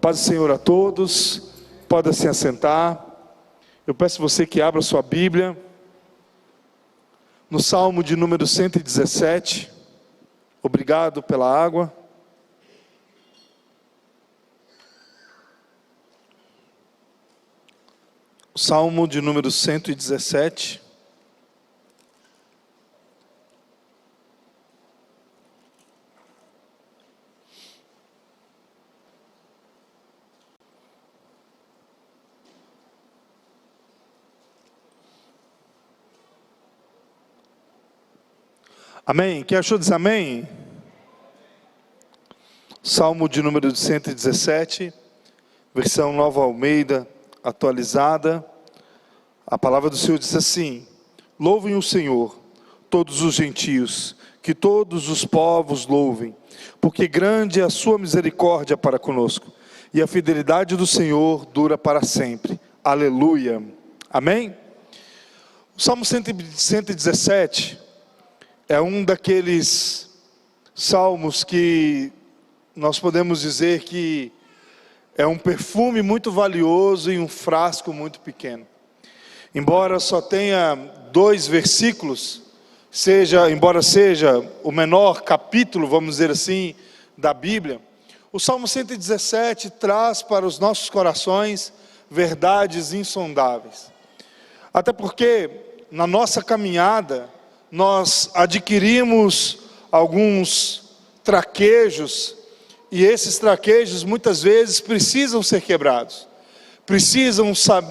Paz do Senhor a todos, pode se assentar. Eu peço a você que abra sua Bíblia no Salmo de número 117. Obrigado pela água. Salmo de número 117. Amém? Quem achou diz amém? Salmo de número 117, versão Nova Almeida, atualizada. A palavra do Senhor diz assim: louvem o Senhor, todos os gentios, que todos os povos louvem, porque grande é a sua misericórdia para conosco, e a fidelidade do Senhor dura para sempre. Aleluia. Amém? O Salmo 117 é um daqueles salmos que nós podemos dizer que é um perfume muito valioso em um frasco muito pequeno. Embora só tenha 2 versículos, embora seja o menor capítulo, vamos dizer assim, da Bíblia, o Salmo 117 traz para os nossos corações verdades insondáveis. Até porque na nossa caminhada nós adquirimos alguns traquejos, e esses traquejos muitas vezes precisam ser quebrados.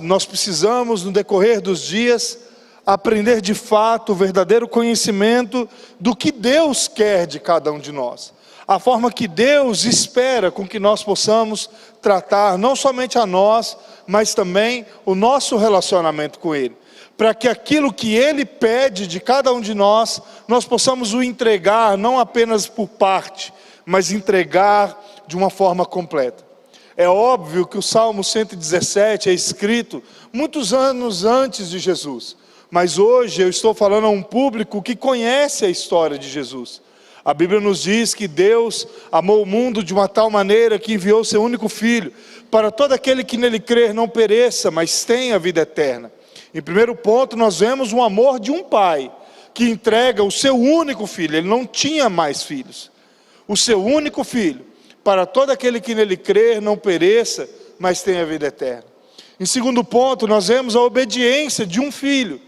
Nós precisamos, no decorrer dos dias, aprender de fato o verdadeiro conhecimento do que Deus quer de cada um de nós. A forma que Deus espera com que nós possamos tratar não somente a nós, mas também o nosso relacionamento com Ele. Para que aquilo que Ele pede de cada um de nós possamos o entregar, não apenas por parte, mas entregar de uma forma completa. É óbvio que o Salmo 117 é escrito muitos anos antes de Jesus, mas hoje eu estou falando a um público que conhece a história de Jesus. A Bíblia nos diz que Deus amou o mundo de uma tal maneira que enviou seu único Filho, para todo aquele que nele crer não pereça, mas tenha vida eterna. Em primeiro ponto, nós vemos o amor de um pai, que entrega o seu único filho. Ele não tinha mais filhos. O seu único filho, para todo aquele que nele crer, não pereça, mas tenha vida eterna. Em segundo ponto, nós vemos a obediência de um filho,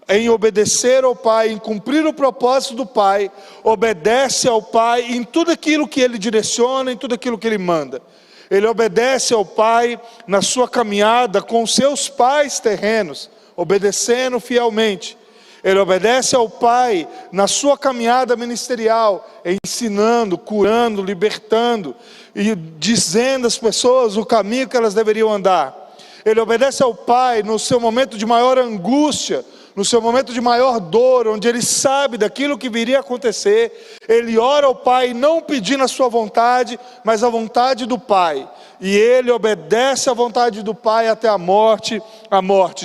em obedecer ao pai, em cumprir o propósito do pai, obedece ao pai em tudo aquilo que ele direciona, em tudo aquilo que ele manda. Ele obedece ao pai na sua caminhada com os seus pais terrenos, obedecendo fielmente. Ele obedece ao Pai na sua caminhada ministerial, ensinando, curando, libertando e dizendo às pessoas o caminho que elas deveriam andar. Ele obedece ao Pai no seu momento de maior angústia, no seu momento de maior dor, onde ele sabe daquilo que viria a acontecer. Ele ora ao Pai não pedindo a sua vontade, mas a vontade do Pai. E ele obedece à vontade do Pai até a morte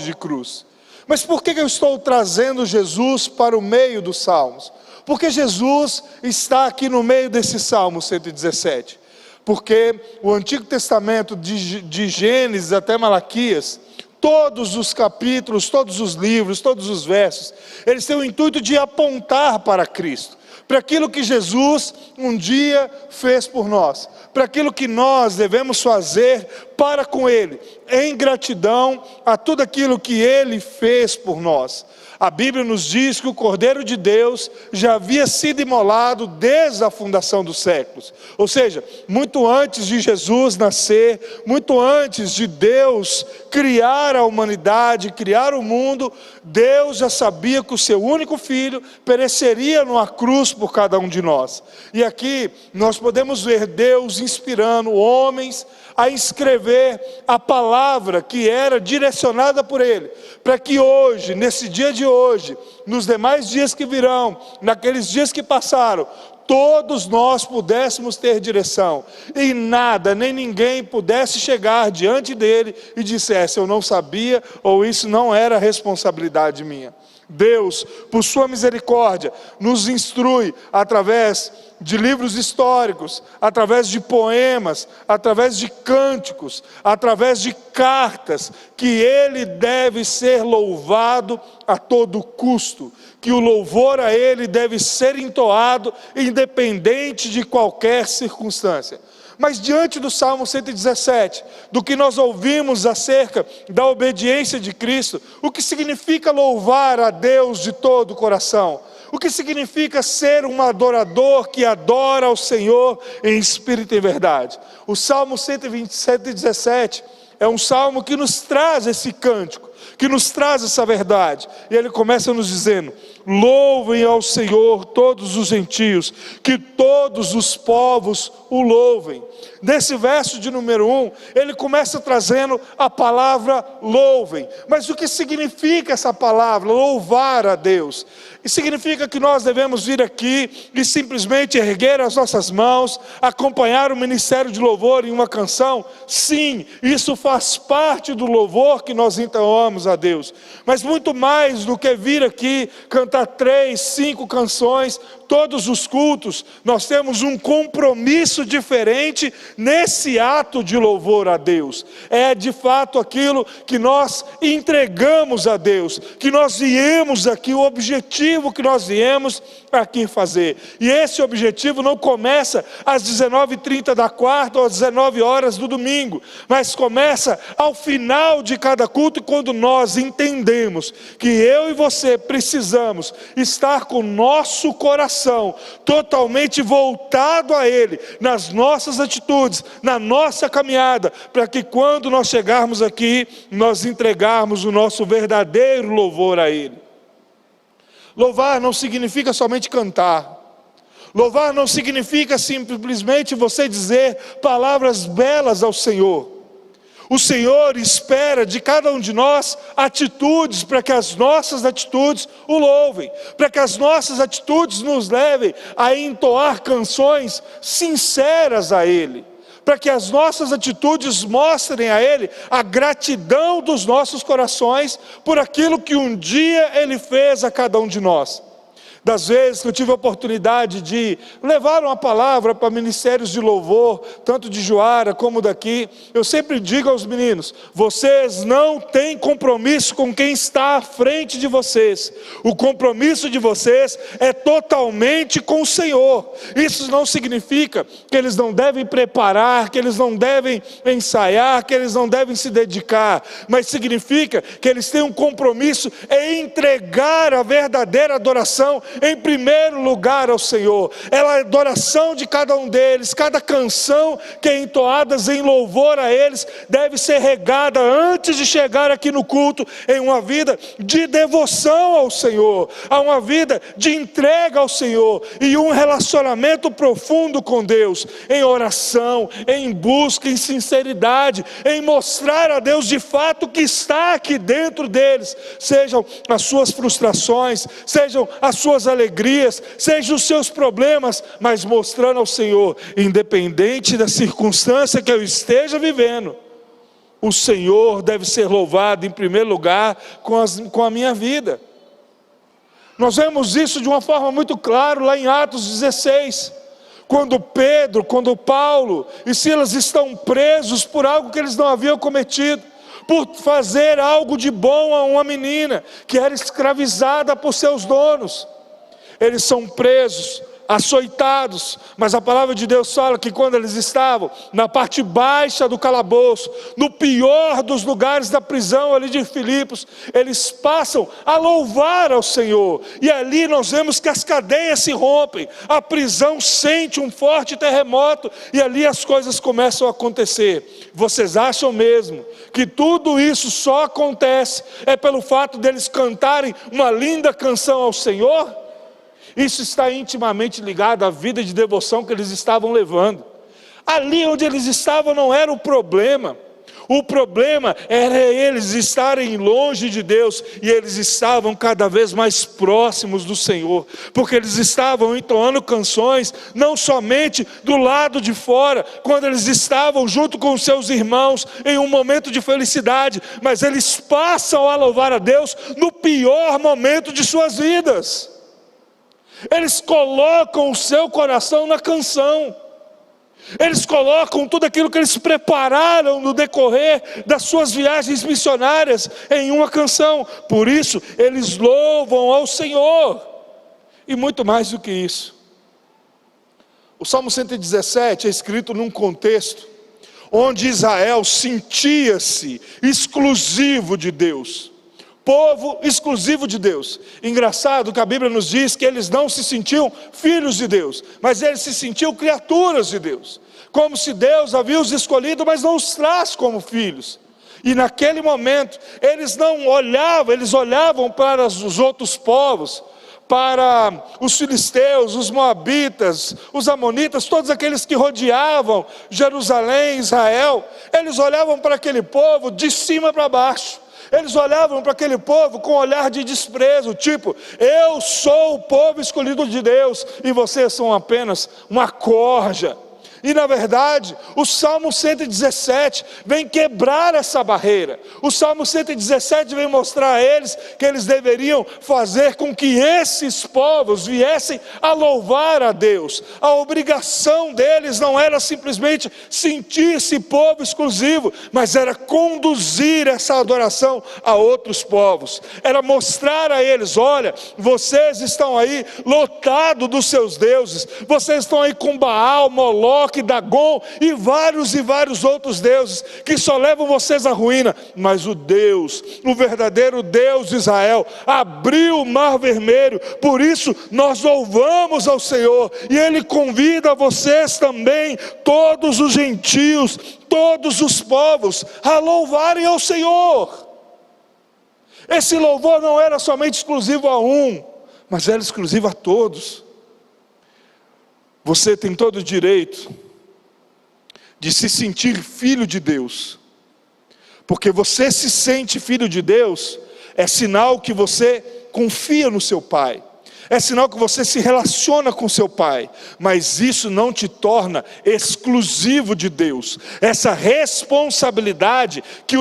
de cruz. Mas por que eu estou trazendo Jesus para o meio dos salmos? Porque Jesus está aqui no meio desse Salmo 117. Porque o Antigo Testamento, de Gênesis até Malaquias, todos os capítulos, todos os livros, todos os versos, eles têm o intuito de apontar para Cristo, para aquilo que Jesus um dia fez por nós, para aquilo que nós devemos fazer para com Ele, em gratidão a tudo aquilo que Ele fez por nós. A Bíblia nos diz que o Cordeiro de Deus já havia sido imolado desde a fundação dos séculos. Ou seja, muito antes de Jesus nascer, muito antes de Deus criar a humanidade, criar o mundo, Deus já sabia que o seu único filho pereceria numa cruz por cada um de nós. E aqui nós podemos ver Deus inspirando homens a escrever a palavra que era direcionada por Ele, para que hoje, nesse dia de hoje, nos demais dias que virão, naqueles dias que passaram, todos nós pudéssemos ter direção, e nada, nem ninguém pudesse chegar diante dele e dissesse: eu não sabia, ou isso não era responsabilidade minha. Deus, por sua misericórdia, nos instrui através de livros históricos, através de poemas, através de cânticos, através de cartas, que Ele deve ser louvado a todo custo, que o louvor a Ele deve ser entoado independente de qualquer circunstância. Mas diante do Salmo 117, do que nós ouvimos acerca da obediência de Cristo, o que significa louvar a Deus de todo o coração? O que significa ser um adorador que adora ao Senhor em espírito e em verdade? O Salmo 117 é um salmo que nos traz esse cântico, que nos traz essa verdade. E ele começa nos dizendo: louvem ao Senhor todos os gentios, que todos os povos o louvem. Nesse verso de número 1, ele começa trazendo a palavra louvem. Mas o que significa essa palavra, louvar a Deus? E significa que nós devemos vir aqui e simplesmente erguer as nossas mãos, acompanhar o ministério de louvor em uma canção? Sim, isso faz parte do louvor que nós entoamos a Deus. Mas muito mais do que vir aqui, cantar 3, 5 canções, todos os cultos, nós temos um compromisso diferente nesse ato de louvor a Deus. É de fato aquilo que nós entregamos a Deus, que nós viemos aqui, o objetivo que nós viemos aqui fazer. E esse objetivo não começa às 19h30 da quarta ou às 19 horas do domingo, mas começa ao final de cada culto, quando nós entendemos que eu e você precisamos estar com o nosso coração totalmente voltado a Ele, nas nossas atitudes, na nossa caminhada, para que quando nós chegarmos aqui, nós entregarmos o nosso verdadeiro louvor a Ele. Louvar não significa somente cantar. Louvar não significa simplesmente você dizer palavras belas ao Senhor. O Senhor espera de cada um de nós atitudes, para que as nossas atitudes o louvem, para que as nossas atitudes nos levem a entoar canções sinceras a Ele, para que as nossas atitudes mostrem a Ele a gratidão dos nossos corações por aquilo que um dia Ele fez a cada um de nós. Das vezes que eu tive a oportunidade de levar uma palavra para ministérios de louvor, tanto de Juara como daqui, eu sempre digo aos meninos: vocês não têm compromisso com quem está à frente de vocês. O compromisso de vocês é totalmente com o Senhor. Isso não significa que eles não devem preparar, que eles não devem ensaiar, que eles não devem se dedicar, mas significa que eles têm um compromisso em entregar a verdadeira adoração em primeiro lugar ao Senhor. É a adoração de cada um deles, cada canção que é entoada em louvor a eles, deve ser regada antes de chegar aqui no culto, em uma vida de devoção ao Senhor, a uma vida de entrega ao Senhor, e um relacionamento profundo com Deus, em oração, em busca, em sinceridade, em mostrar a Deus de fato que está aqui dentro deles, sejam as suas frustrações, sejam as suas alegrias, sejam os seus problemas, mas mostrando ao Senhor, independente da circunstância que eu esteja vivendo, o Senhor deve ser louvado em primeiro lugar com a minha vida. Nós vemos isso de uma forma muito clara lá em Atos 16, quando Pedro, quando Paulo e Silas estão presos por algo que eles não haviam cometido, por fazer algo de bom a uma menina que era escravizada por seus donos. Eles são presos, açoitados, mas a palavra de Deus fala que quando eles estavam na parte baixa do calabouço, no pior dos lugares da prisão ali de Filipos, eles passam a louvar ao Senhor, e ali nós vemos que as cadeias se rompem, a prisão sente um forte terremoto, e ali as coisas começam a acontecer. Vocês acham mesmo que tudo isso só acontece pelo fato deles cantarem uma linda canção ao Senhor? Isso está intimamente ligado à vida de devoção que eles estavam levando. Ali onde eles estavam não era o problema. O problema era eles estarem longe de Deus, e eles estavam cada vez mais próximos do Senhor, porque eles estavam entoando canções, não somente do lado de fora, quando eles estavam junto com seus irmãos, em um momento de felicidade, mas eles passam a louvar a Deus no pior momento de suas vidas. Eles colocam o seu coração na canção. Eles colocam tudo aquilo que eles prepararam no decorrer das suas viagens missionárias em uma canção. Por isso, eles louvam ao Senhor. E muito mais do que isso. O Salmo 117 é escrito num contexto onde Israel sentia-se exclusivo de Deus. Povo exclusivo de Deus. Engraçado que a Bíblia nos diz que eles não se sentiam filhos de Deus, mas eles se sentiam criaturas de Deus, como se Deus havia os escolhido, mas não os traz como filhos. E naquele momento eles não olhavam, eles olhavam para os outros povos, para os filisteus, os moabitas, os amonitas, todos aqueles que rodeavam Jerusalém, Israel. Eles olhavam para aquele povo de cima para baixo. Eles olhavam para aquele povo com um olhar de desprezo, tipo: eu sou o povo escolhido de Deus e vocês são apenas uma corja. E na verdade, o Salmo 117 vem quebrar essa barreira. O Salmo 117 vem mostrar a eles que eles deveriam fazer com que esses povos viessem a louvar a Deus. A obrigação deles não era simplesmente sentir-se povo exclusivo, mas era conduzir essa adoração a outros povos. Era mostrar a eles: olha, vocês estão aí lotados dos seus deuses, vocês estão aí com Baal, Moloque, Dagon e vários outros deuses que só levam vocês à ruína. Mas o Deus, o verdadeiro Deus de Israel, abriu o mar vermelho. Por isso nós louvamos ao Senhor, e Ele convida vocês também, todos os gentios, todos os povos, a louvarem ao Senhor. Esse louvor não era somente exclusivo a um, mas era exclusivo a todos. Você tem todo o direito de se sentir filho de Deus, porque você se sente filho de Deus, é sinal que você confia no seu Pai, é sinal que você se relaciona com seu Pai, mas isso não te torna exclusivo de Deus. Essa responsabilidade que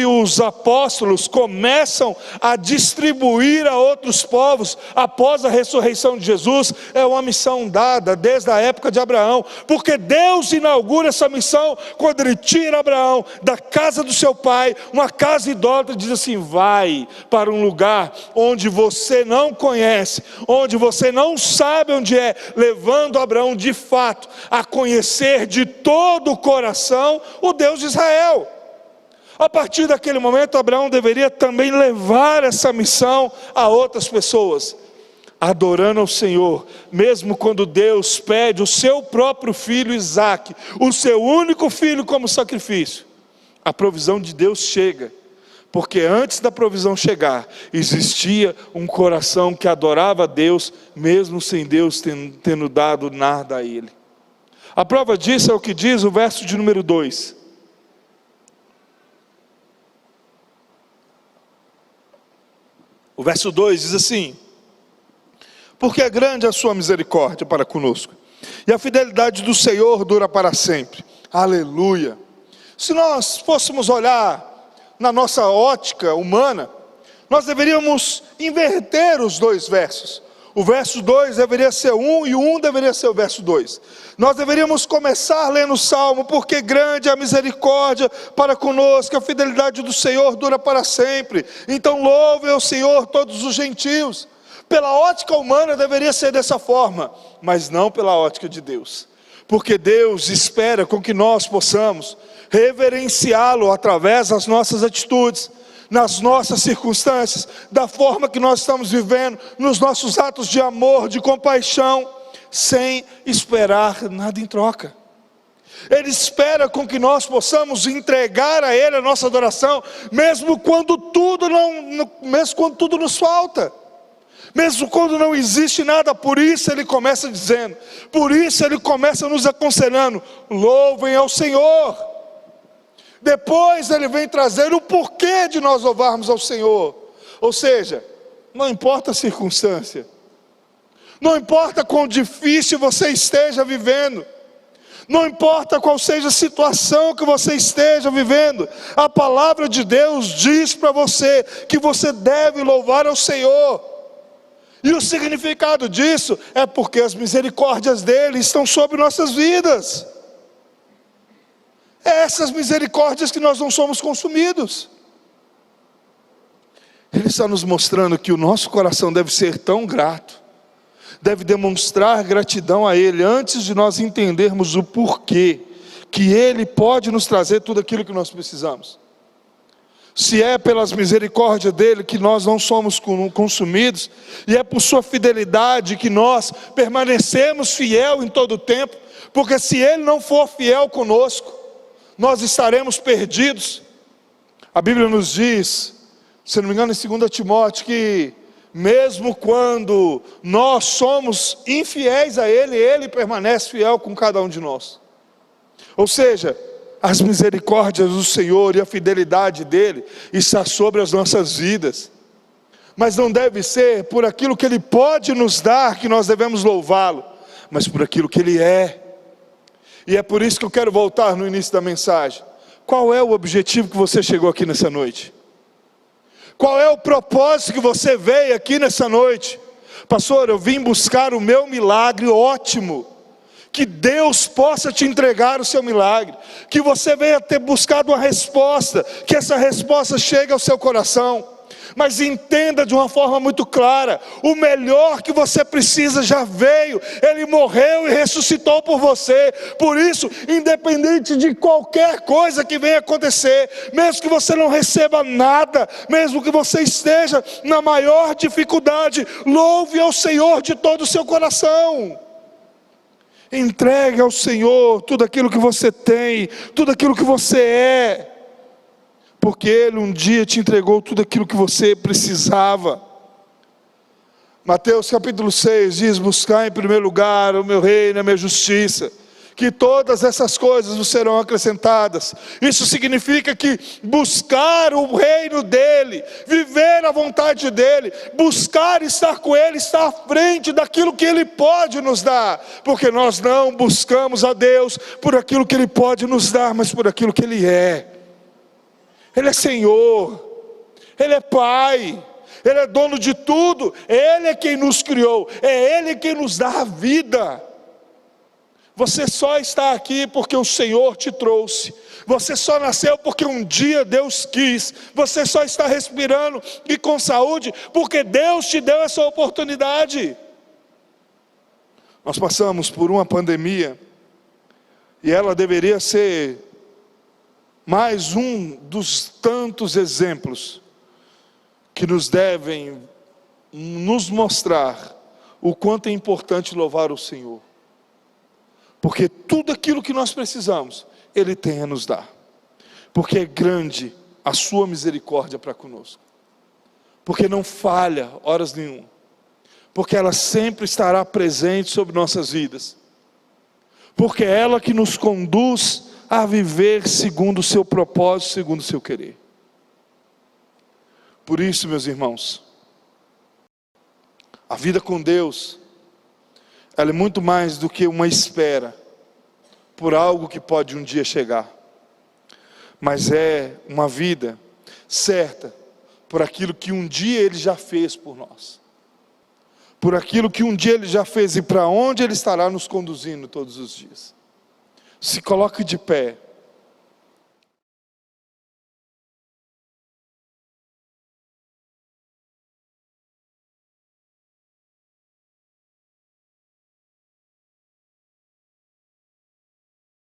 os apóstolos começam a distribuir a outros povos após a ressurreição de Jesus, é uma missão dada desde a época de Abraão, porque Deus inaugura essa missão quando Ele tira Abraão da casa do seu pai, uma casa idólatra, e diz assim: vai para um lugar onde você não conhece, onde você não sabe onde é, levando Abraão de fato a conhecer de todo o coração o Deus de Israel. A partir daquele momento, Abraão deveria também levar essa missão a outras pessoas, adorando ao Senhor, mesmo quando Deus pede o seu próprio filho Isaque, o seu único filho, como sacrifício. A provisão de Deus chega, porque antes da provisão chegar, existia um coração que adorava a Deus, mesmo sem Deus tendo dado nada a ele. A prova disso é o que diz o verso de número 2. O verso 2 diz assim: porque é grande a sua misericórdia para conosco, e a fidelidade do Senhor dura para sempre. Aleluia! Se nós fôssemos olhar na nossa ótica humana, nós deveríamos inverter os dois versos. O verso 2 deveria ser 1 e o 1 deveria ser o verso 2. Nós deveríamos começar lendo o Salmo: porque grande é a misericórdia para conosco, a fidelidade do Senhor dura para sempre. Então louve ao Senhor todos os gentios. Pela ótica humana deveria ser dessa forma, mas não pela ótica de Deus. Porque Deus espera com que nós possamos reverenciá-lo através das nossas atitudes, nas nossas circunstâncias, da forma que nós estamos vivendo, nos nossos atos de amor, de compaixão, sem esperar nada em troca. Ele espera com que nós possamos entregar a Ele a nossa adoração, mesmo quando tudo nos falta, mesmo quando não existe nada. Por isso Ele começa dizendo, por isso Ele começa nos aconselhando: louvem ao Senhor. Depois ele vem trazer o porquê de nós louvarmos ao Senhor. Ou seja, não importa a circunstância, não importa quão difícil você esteja vivendo, não importa qual seja a situação que você esteja vivendo, a palavra de Deus diz para você que você deve louvar ao Senhor. E o significado disso é porque as misericórdias dele estão sobre nossas vidas. É essas misericórdias que nós não somos consumidos. Ele está nos mostrando que o nosso coração deve ser tão grato, deve demonstrar gratidão a Ele, antes de nós entendermos o porquê, que Ele pode nos trazer tudo aquilo que nós precisamos. Se é pelas misericórdias dEle que nós não somos consumidos, e é por sua fidelidade que nós permanecemos fiel em todo o tempo, porque se Ele não for fiel conosco, nós estaremos perdidos. A Bíblia nos diz, se não me engano em 2 Timóteo, que mesmo quando nós somos infiéis a Ele, Ele permanece fiel com cada um de nós. Ou seja, as misericórdias do Senhor e a fidelidade dEle está sobre as nossas vidas. Mas não deve ser por aquilo que Ele pode nos dar que nós devemos louvá-lo, mas por aquilo que Ele é. E é por isso que eu quero voltar no início da mensagem. Qual é o objetivo que você chegou aqui nessa noite? Qual é o propósito que você veio aqui nessa noite? Pastor, eu vim buscar o meu milagre. Ótimo, que Deus possa te entregar o seu milagre, que você venha ter buscado uma resposta, que essa resposta chegue ao seu coração. Mas entenda de uma forma muito clara, o melhor que você precisa já veio, Ele morreu e ressuscitou por você. Por isso, independente de qualquer coisa que venha acontecer, mesmo que você não receba nada, mesmo que você esteja na maior dificuldade, louve ao Senhor de todo o seu coração. Entregue ao Senhor tudo aquilo que você tem, tudo aquilo que você é, porque Ele um dia te entregou tudo aquilo que você precisava. Mateus capítulo 6 diz: buscar em primeiro lugar o meu reino e a minha justiça, que todas essas coisas vos serão acrescentadas. Isso significa que buscar o reino dEle, viver a vontade dEle, buscar estar com Ele, estar à frente daquilo que Ele pode nos dar, porque nós não buscamos a Deus por aquilo que Ele pode nos dar, mas por aquilo que Ele é. Ele é Senhor, Ele é Pai, Ele é dono de tudo, Ele é quem nos criou, é Ele quem nos dá a vida. Você só está aqui porque o Senhor te trouxe, você só nasceu porque um dia Deus quis, você só está respirando e com saúde porque Deus te deu essa oportunidade. Nós passamos por uma pandemia, e ela deveria ser mais um dos tantos exemplos que nos devem nos mostrar o quanto é importante louvar o Senhor. Porque tudo aquilo que nós precisamos, Ele tem a nos dar. Porque é grande a sua misericórdia para conosco. Porque não falha horas nenhuma. Porque ela sempre estará presente sobre nossas vidas. Porque é ela que nos conduz a viver segundo o seu propósito, segundo o seu querer. Por isso, meus irmãos, a vida com Deus, ela é muito mais do que uma espera por algo que pode um dia chegar, mas é uma vida certa por aquilo que um dia Ele já fez por nós, por aquilo que um dia Ele já fez e para onde Ele estará nos conduzindo todos os dias. Se coloque de pé.